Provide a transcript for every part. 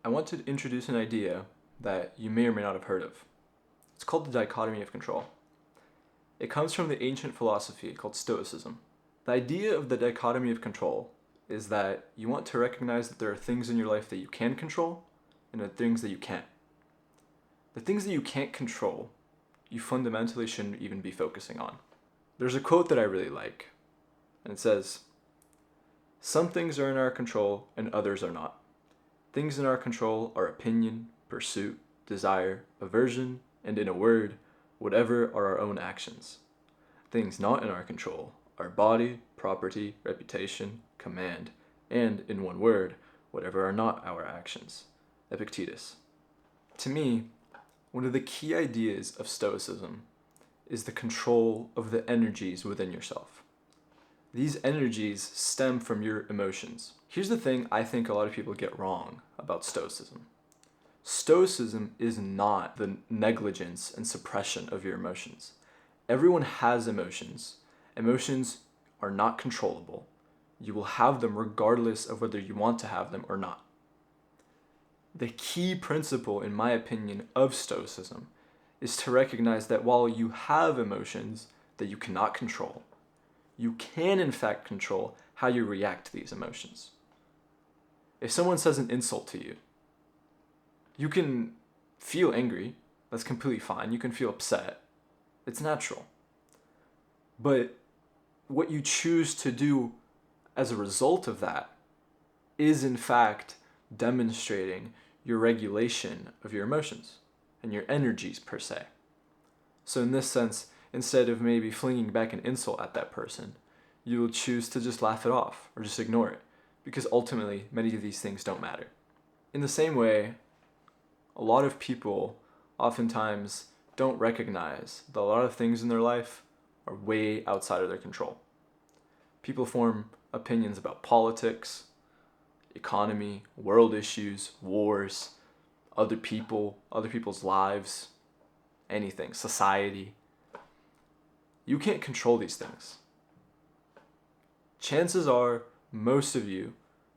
I want to introduce an idea that you may or may not have heard of. It's called the dichotomy of control. It comes from the ancient philosophy called Stoicism. The idea of the dichotomy of control is that you want to recognize that there are things in your life that you can control and the things that you can't. The things that you can't control, you fundamentally shouldn't even be focusing on. There's a quote that I really like, and it says, "Some things are in our control and others are not. Things in our control are opinion, pursuit, desire, aversion, and in a word, whatever are our own actions. Things not in our control are body, property, reputation, command, and, in one word, whatever are not our actions." Epictetus. To me, one of the key ideas of Stoicism is the control of the energies within yourself. These energies stem from your emotions. Here's the thing I think a lot of people get wrong about Stoicism. Stoicism is not the negligence and suppression of your emotions. Everyone has emotions. Emotions are not controllable. You will have them regardless of whether you want to have them or not. The key principle, in my opinion, of Stoicism is to recognize that while you have emotions that you cannot control, you can in fact control how you react to these emotions. If someone says an insult to you, you can feel angry. That's completely fine. You can feel upset. It's natural. But what you choose to do as a result of that is in fact demonstrating your regulation of your emotions and your energies per se. So in this sense, instead of maybe flinging back an insult at that person, you will choose to just laugh it off or just ignore it, because ultimately many of these things don't matter. In the same way, a lot of people oftentimes don't recognize that a lot of things in their life are way outside of their control. People form opinions about politics, economy, world issues, wars, other people, other people's lives, anything, society. You can't control these things. Chances are most of you,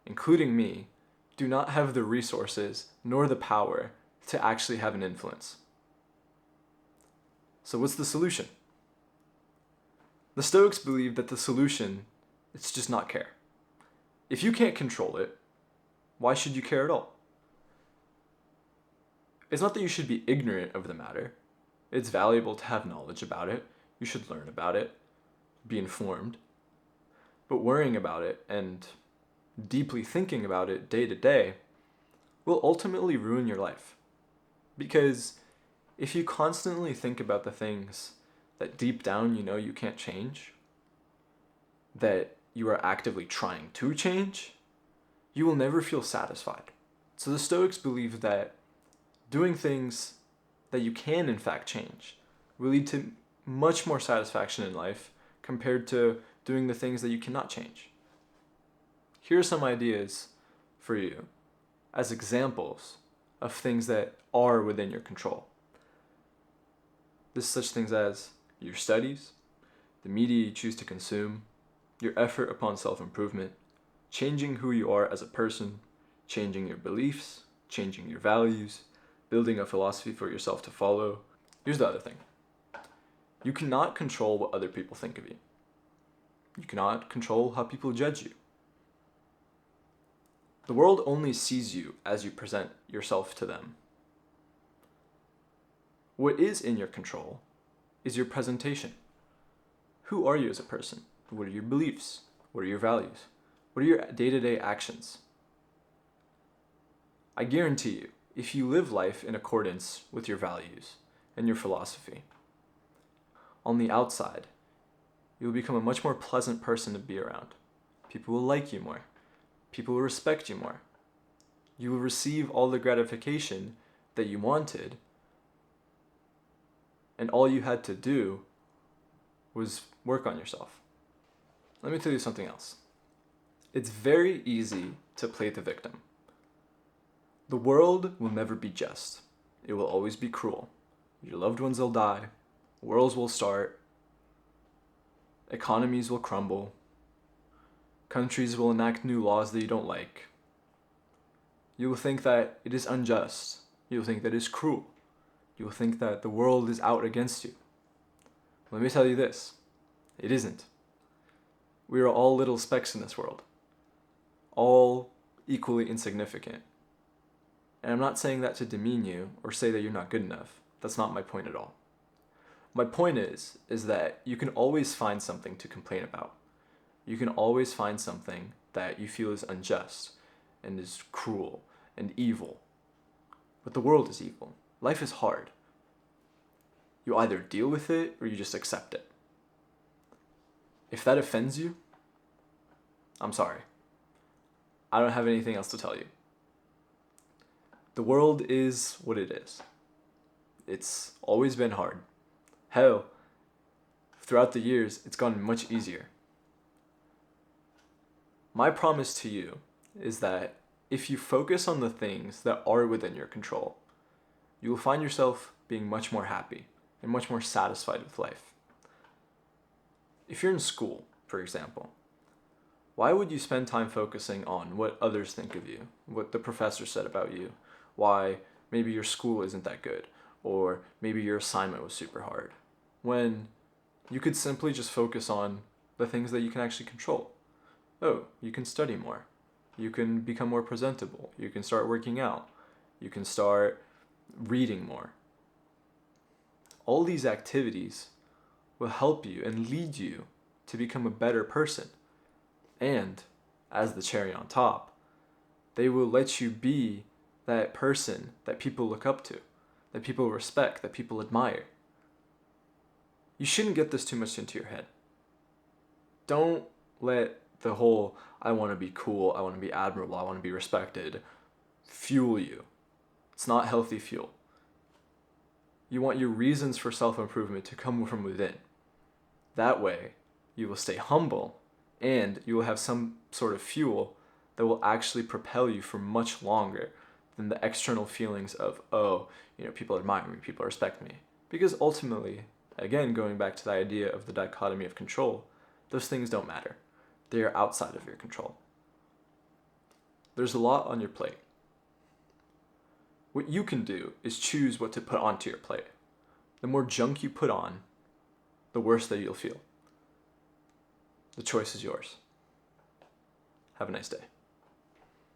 including me, do not have the resources nor the power to actually have an influence. So what's the solution? The Stoics believe that the solution is just not care. If you can't control it, why should you care at all? It's not that you should be ignorant of the matter. It's valuable to have knowledge about it. You should learn about it, be informed. But worrying about it and deeply thinking about it day to day will ultimately ruin your life. Because if you constantly think about the things that deep down you know you can't change, that you are actively trying to change, you will never feel satisfied. So the Stoics believe that doing things that you can in fact change will lead to much more satisfaction in life compared to doing the things that you cannot change. Here are some ideas for you as examples of things that are within your control. This is such things as your studies, the media you choose to consume, your effort upon self-improvement, changing who you are as a person, changing your beliefs, changing your values, building a philosophy for yourself to follow. Here's the other thing. You cannot control what other people think of you. You cannot control how people judge you. The world only sees you as you present yourself to them. What is in your control is your presentation. Who are you as a person? What are your beliefs? What are your values? What are your day-to-day actions? I guarantee you, if you live life in accordance with your values and your philosophy, on the outside, you will become a much more pleasant person to be around. People will like you more. People will respect you more. You will receive all the gratification that you wanted, and all you had to do was work on yourself. Let me tell you something else. It's very easy to play the victim. The world will never be just. It will always be cruel. Your loved ones will die. Wars will start. Economies will crumble. Countries will enact new laws that you don't like. You will think that it is unjust. You will think that it is cruel. You will think that the world is out against you. Let me tell you this. It isn't. We are all little specks in this world. All equally insignificant. And I'm not saying that to demean you or say that you're not good enough. That's not my point at all. My point is that you can always find something to complain about. You can always find something that you feel is unjust and is cruel and evil. But the world is evil. Life is hard. You either deal with it or you just accept it. If that offends you, I'm sorry. I don't have anything else to tell you. The world is what it is. It's always been hard. Hell, throughout the years, it's gotten much easier. My promise to you is that if you focus on the things that are within your control, you will find yourself being much more happy and much more satisfied with life. If you're in school, for example, why would you spend time focusing on what others think of you, what the professor said about you, why maybe your school isn't that good, or maybe your assignment was super hard, when you could simply just focus on the things that you can actually control? Oh, you can study more. You can become more presentable. You can start working out. You can start reading more. All these activities will help you and lead you to become a better person. And, as the cherry on top, they will let you be that person that people look up to, that people respect, that people admire. You shouldn't get this too much into your head. Don't let the whole, I want to be cool, I want to be admirable, I want to be respected, fuel you. It's not healthy fuel. You want your reasons for self-improvement to come from within. That way, you will stay humble and you will have some sort of fuel that will actually propel you for much longer than the external feelings of, people admire me, people respect me. Because ultimately, again, going back to the idea of the dichotomy of control, those things don't matter. They are outside of your control. There's a lot on your plate. What you can do is choose what to put onto your plate. The more junk you put on, the worse that you'll feel. The choice is yours. Have a nice day.